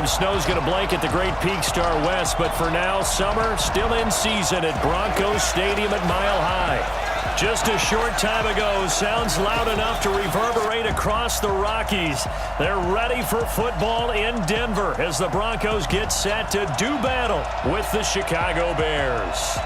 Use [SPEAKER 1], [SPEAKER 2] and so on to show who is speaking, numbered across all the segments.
[SPEAKER 1] time, snow's going to blanket the Great Peak Star West, but for now, summer still in season at Broncos Stadium at Mile High. Just a short time ago, sounds loud enough to reverberate across the Rockies. They're ready for football in Denver as the Broncos get set to do battle with the Chicago Bears.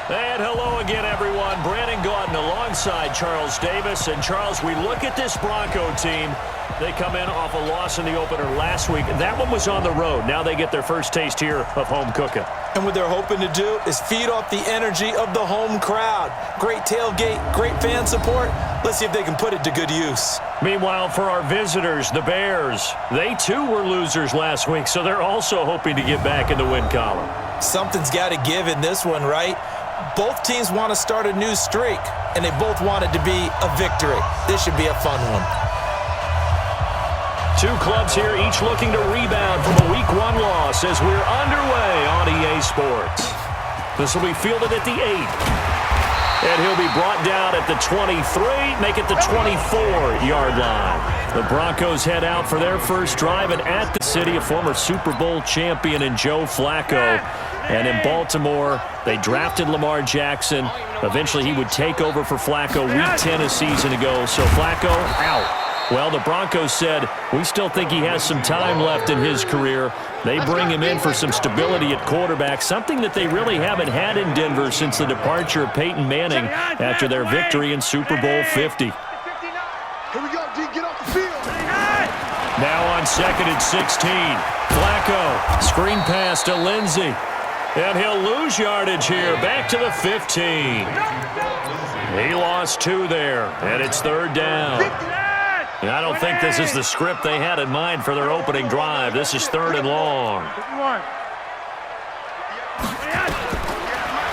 [SPEAKER 1] And hello again, everyone. Brandon Gaudin alongside Charles Davis. And, Charles, we look at this Bronco team. They come in off a loss in the opener last week. That one was on the road. Now they get their first taste here of home cooking.
[SPEAKER 2] And what they're hoping to do is feed off the energy of the home crowd. Great tailgate, great fan support. Let's see if they can put it to good use.
[SPEAKER 1] Meanwhile, for our visitors, the Bears, they too were losers last week, so they're also hoping to get back in the win column. Something's got to give in this one, right? Both teams want to start a new streak, and they both want it to be a victory. This should be a fun one. Two clubs here, each looking to rebound from a Week 1 loss as we're underway on EA Sports. This will be fielded at the 8. And he'll be brought down at the 23, make it the 24-yard line. The Broncos head out for their first drive, and at the city, a former Super Bowl champion in Joe Flacco. And in Baltimore, they drafted Lamar Jackson. Eventually, he would take over for Flacco Week 10 a season ago. So Flacco out. Well, the Broncos said, we still think he has some time left in his career. They bring him in for some stability at quarterback, something that they really haven't had in Denver since the departure of Peyton Manning after their victory in Super Bowl 50.
[SPEAKER 3] Here we go, D, get off the field.
[SPEAKER 1] Now on 2nd and 16. Flacco, screen pass to Lindsey. And he'll lose yardage here, back to the 15. He lost 2 there, and it's 3rd down. And I don't think this is the script they had in mind for their opening drive. This is 3rd and long.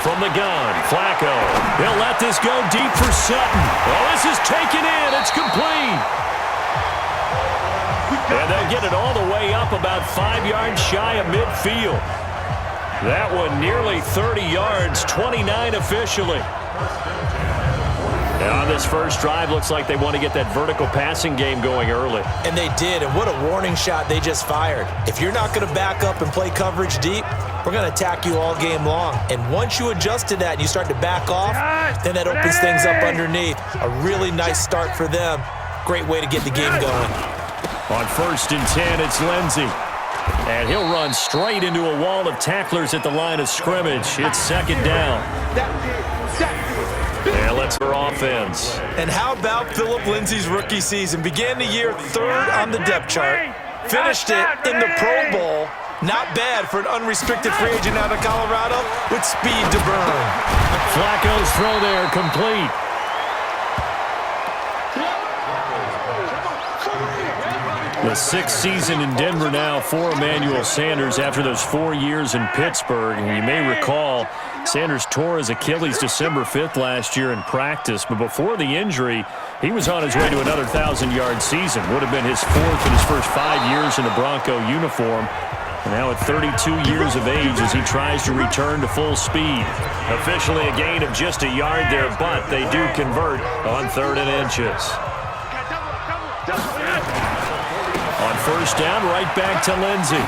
[SPEAKER 1] From the gun, Flacco. He'll let this go deep for Sutton. Oh, this is taken in. It's complete. And they'll get it all the way up about 5 yards shy of midfield. That one nearly 30 yards, 29 officially. And on this first drive, looks like they want to get that vertical passing game going early. And they did, and what a warning shot they just fired. If you're not going to back up and play coverage deep, we're going to attack you all game long. And once you adjust to that and you start to back off, then that opens things up underneath. A really nice start for them. Great way to get the game going. On 1st and 10, it's Lindsey. And he'll run straight into a wall of tacklers at the line of scrimmage. It's 2nd down. And let's go offense. And how about Phillip Lindsey's rookie season? Began the year 3rd on the depth chart. Finished it in the Pro Bowl. Not bad for an unrestricted free agent out of Colorado with speed to burn. Flacco's throw there complete. The 6th season in Denver now for Emmanuel Sanders after those 4 years in Pittsburgh. And you may recall Sanders tore his Achilles December 5th last year in practice. But before the injury, he was on his way to another 1,000-yard season. Would have been his 4th in his first 5 years in a Bronco uniform. And now at 32 years of age as he tries to return to full speed. Officially a gain of just a yard there, but they do convert on 3rd and inches. On 1st down, right back to Lindsey.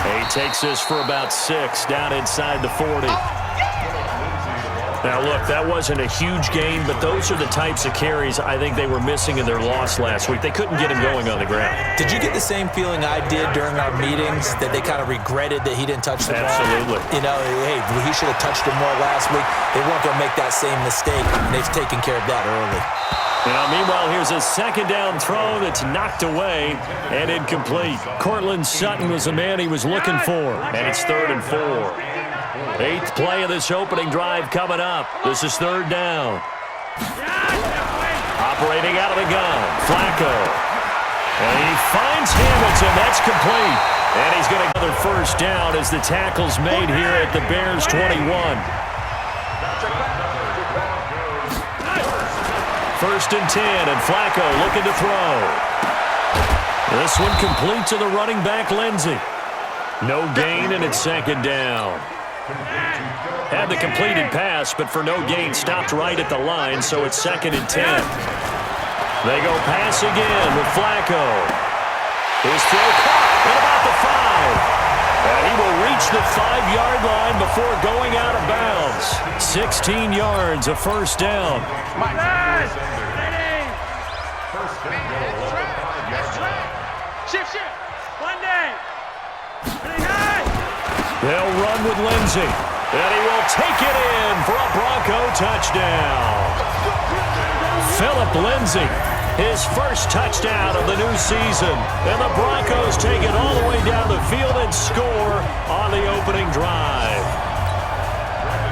[SPEAKER 1] He takes this for about 6 down inside the 40. Now, look, that wasn't a huge gain, but those are the types of carries I think they were missing in their loss last week. They couldn't get him going on the ground. Did you get the same feeling I did during our meetings, that they kind of regretted that he didn't touch the ball? Absolutely. You know, hey, he should have touched it more last week. They weren't going to make that same mistake, and they've taken care of that early. Now, meanwhile, here's a 2nd down throw that's knocked away and incomplete. Cortland Sutton was the man he was looking for, and it's 3rd and 4. 8th play of this opening drive coming up. This is 3rd down. Operating out of the gun, Flacco. And he finds Hamilton. That's complete. And he's going to get another 1st down as the tackle's made here at the Bears' 21. 1st and 10, and Flacco looking to throw. This one complete to the running back, Lindsey. No gain, and it's 2nd down. Had the completed pass, but for no gain, stopped right at the line, so it's 2nd and 10. They go pass again with Flacco. His throw caught. reach the 5-yard line before going out of bounds. 16 yards, a first down.
[SPEAKER 3] Shift.
[SPEAKER 1] They'll run with Lindsey, and he will take it in for a Bronco touchdown. Philip Lindsey, his first touchdown of the new season, and the Broncos take it all the way down the field and score on the opening drive.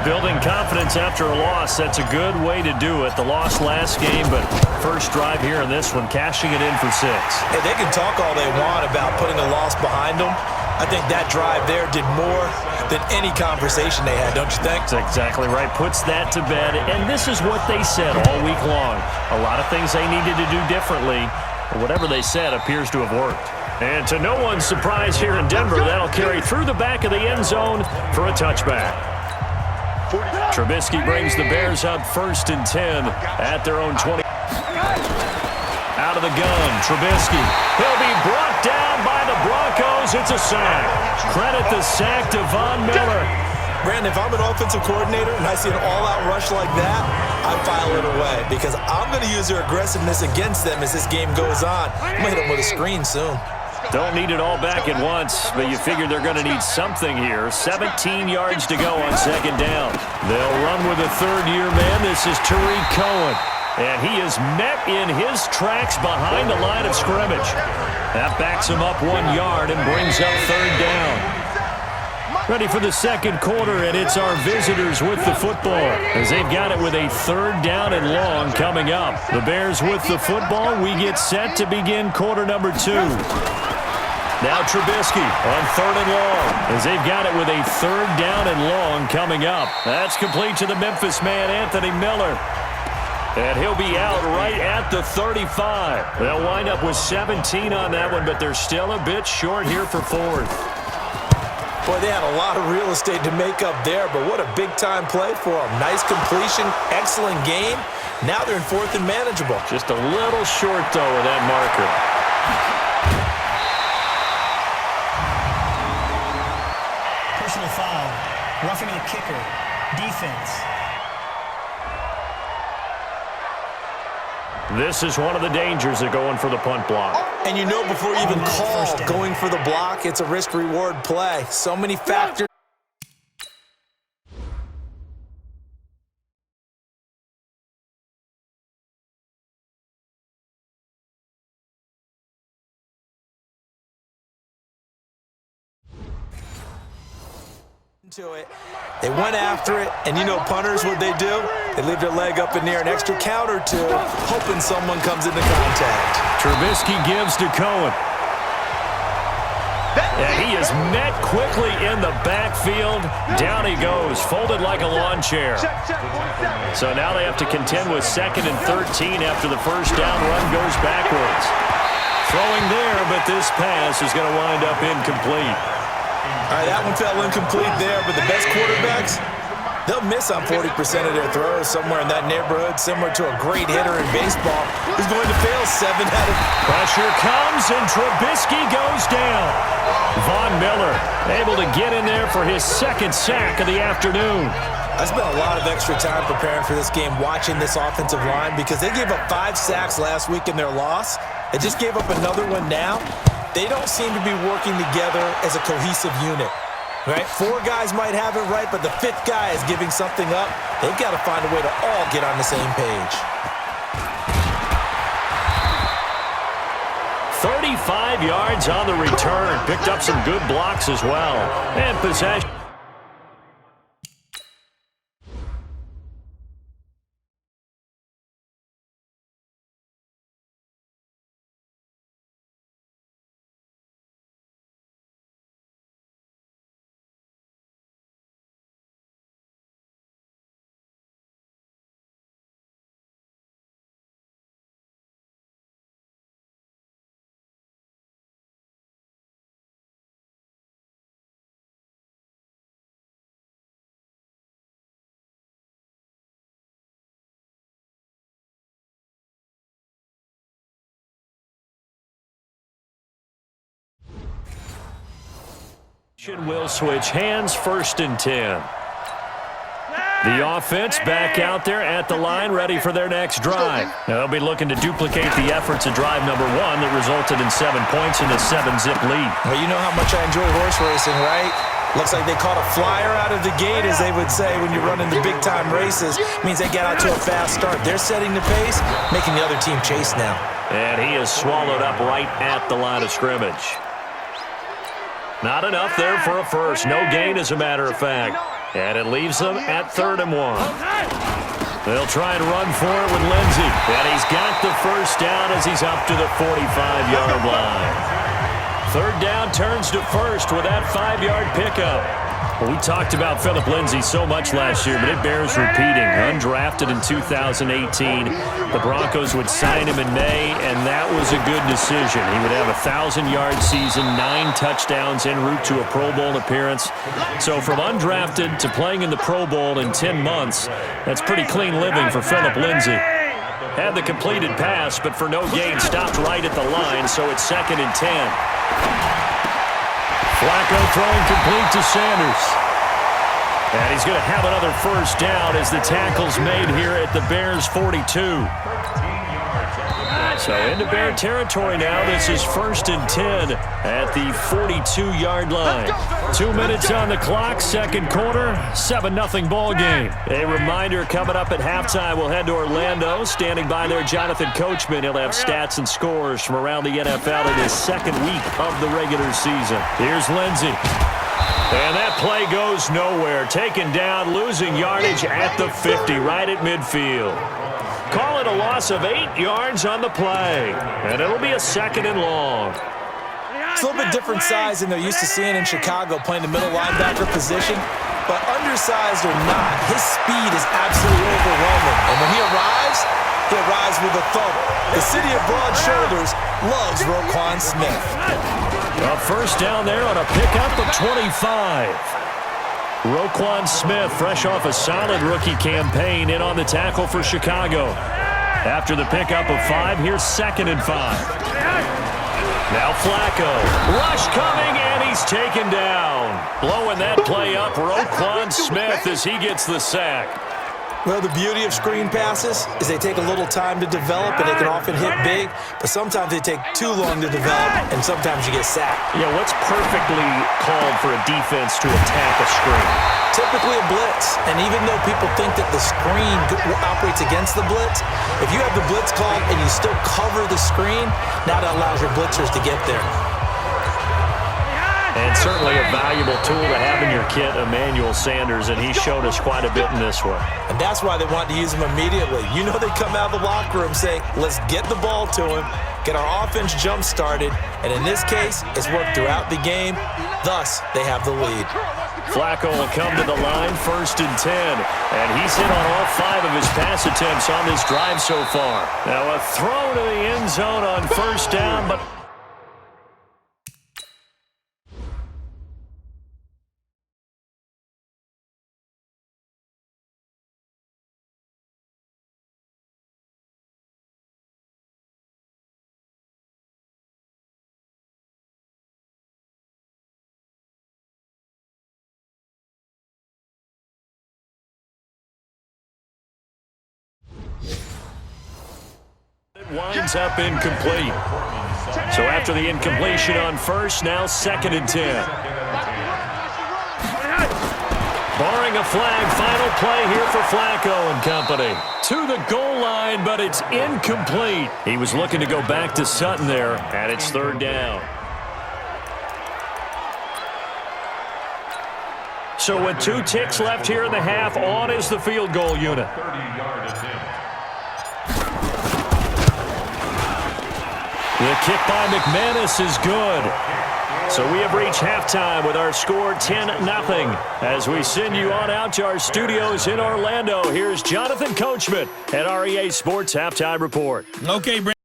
[SPEAKER 1] Building confidence after a loss, that's a good way to do it. The loss last game, but first drive here in this one, cashing it in for 6.
[SPEAKER 2] Hey, they can talk all they want about putting a loss behind them. I think that drive there did more than any conversation they had, don't you think?
[SPEAKER 1] That's exactly right. Puts that to bed, and this is what they said all week long. A lot of things they needed to do differently, but whatever they said appears to have worked. And to no one's surprise here in Denver, that'll carry through the back of the end zone for a touchback. Trubisky brings the Bears up 1st and 10 at their own 20. Out of the gun, Trubisky. He'll be brought down by the Broncos. It's a sack. Credit the sack to Von Miller.
[SPEAKER 2] Brandon, if I'm an offensive coordinator and I see an all-out rush like that, I file it away because I'm going to use their aggressiveness against them as this game goes on. I'm going to hit them with a screen soon.
[SPEAKER 1] Don't need it all back at once, but you figure they're going to need something here. 17 yards to go on 2nd down. They'll run with a third-year man. This is Tariq Cohen. And he is met in his tracks behind the line of scrimmage. That backs him up 1 yard and brings up 3rd down. Ready for the 2nd quarter, and it's our visitors with the football as they've got it with a 3rd down and long coming up. The Bears with the football. We get set to begin quarter number 2. Now Trubisky on 3rd and long as they've got it with a 3rd down and long coming up. That's complete to the Memphis man, Anthony Miller. And he'll be out right at the 35. They'll wind up with 17 on that one, but they're still a bit short here for 4th.
[SPEAKER 2] Boy, they had a lot of real estate to make up there, but what a big-time play for them. Nice completion, excellent game. Now they're in 4th and manageable.
[SPEAKER 1] Just a little short, though, of that marker.
[SPEAKER 4] Personal foul. Roughing the kicker. Defense.
[SPEAKER 1] This is one of the dangers of going for the punt block.
[SPEAKER 2] And you know before you even call going for the block, it's a risk-reward play. So many factors. To it. They went after it, and you know punters, what they do? They leave their leg up in the air, an extra count or two, hoping someone comes into contact.
[SPEAKER 1] Trubisky gives to Cohen. And he is met quickly in the backfield. Down he goes, folded like a lawn chair. So now they have to contend with 2nd and 13 after the first down run goes backwards. Throwing there, but this pass is going to wind up incomplete.
[SPEAKER 2] All right, that one fell incomplete there, but the best quarterbacks, they'll miss on 40% of their throws, somewhere in that neighborhood, similar to a great hitter in baseball who's going to fail 7 out of...
[SPEAKER 1] Pressure comes, and Trubisky goes down. Von Miller able to get in there for his 2nd sack of the afternoon.
[SPEAKER 2] I spent a lot of extra time preparing for this game, watching this offensive line, because they gave up 5 sacks last week in their loss. They just gave up another one now. They don't seem to be working together as a cohesive unit, right? 4 guys might have it right, but the 5th guy is giving something up. They've got to find a way to all get on the same page.
[SPEAKER 1] 35 yards on the return. Picked up some good blocks as well. And possession. Will switch hands, 1st and 10. The offense back out there at the line, ready for their next drive. Now, they'll be looking to duplicate the efforts of drive number 1 that resulted in 7 points and a 7-zip lead.
[SPEAKER 2] Well, you know how much I enjoy horse racing, right? Looks like they caught a flyer out of the gate, as they would say when you're running the big-time races. Means they get out to a fast start. They're setting the pace, making the other team chase now.
[SPEAKER 1] And he is swallowed up right at the line of scrimmage. Not enough there for a first. No gain, as a matter of fact. And it leaves them at 3rd and 1. They'll try and run for it with Lindsey. And he's got the first down as he's up to the 45-yard line. 3rd down turns to 1st with that 5-yard pickup. Well, we talked about Philip Lindsey so much last year, but it bears repeating. Undrafted in 2018. The Broncos would sign him in May, and that was a good decision. He would have a 1,000-yard season, 9 touchdowns en route to a Pro Bowl appearance. So from undrafted to playing in the Pro Bowl in 10 months, that's pretty clean living for Philip Lindsey. Had the completed pass, but for no gain, stopped right at the line, so it's 2nd and 10. Flacco throwing complete to Sanders. And he's going to have another first down as the tackle's made here at the Bears' 42. So into Bear territory now. This is 1st and 10 at the 42-yard line. 2 minutes on the clock, 2nd quarter, 7-0 ball game. A reminder coming up at halftime, we'll head to Orlando. Standing by there, Jonathan Coachman. He'll have stats and scores from around the NFL in his 2nd week of the regular season. Here's Lindsey. And that play goes nowhere. Taken down, losing yardage at the 50, right at midfield. Call it a loss of 8 yards on the play. And it'll be a 2nd and long.
[SPEAKER 2] It's a little bit different size than they're used to seeing in Chicago, playing the middle linebacker position. But undersized or not, his speed is absolutely overwhelming. And when he arrives with a thump. The city of broad shoulders loves Roquan Smith.
[SPEAKER 1] A first down there on a pickup of 25. Roquan Smith, fresh off a solid rookie campaign, in on the tackle for Chicago. After the pickup of 5, here's 2nd and 5. Now Flacco. Rush coming, and he's taken down. Blowing that play up, Roquan Smith, as he gets the sack.
[SPEAKER 2] Well, the beauty of screen passes is they take a little time to develop, and they can often hit big, but sometimes they take too long to develop, and sometimes you get sacked.
[SPEAKER 1] Yeah, what's perfectly called for a defense to attack a screen?
[SPEAKER 2] Typically a blitz, and even though people think that the screen operates against the blitz, if you have the blitz called and you still cover the screen, now that allows your blitzers to get there.
[SPEAKER 1] And certainly a valuable tool to have in your kit, Emmanuel Sanders, and he showed us quite a bit in this one.
[SPEAKER 2] And that's why they want to use him immediately. You know, they come out of the locker room saying, let's get the ball to him, get our offense jump-started, and in this case, it's worked throughout the game. Thus, they have the lead.
[SPEAKER 1] Flacco will come to the line, 1st and 10, and he's hit on all 5 of his pass attempts on this drive so far. Now a throw to the end zone on first down, but winds up incomplete. So after the incompletion on first, now 2nd and 10. Barring a flag, final play here for Flacco and company. To the goal line, but it's incomplete. He was looking to go back to Sutton there, and it's 3rd down. So with 2 ticks left here in the half, on is the field goal unit. The kick by McManus is good. So we have reached halftime with our score 10-0. As we send you on out to our studios in Orlando, here's Jonathan Coachman at REA Sports Halftime Report.
[SPEAKER 5] Okay,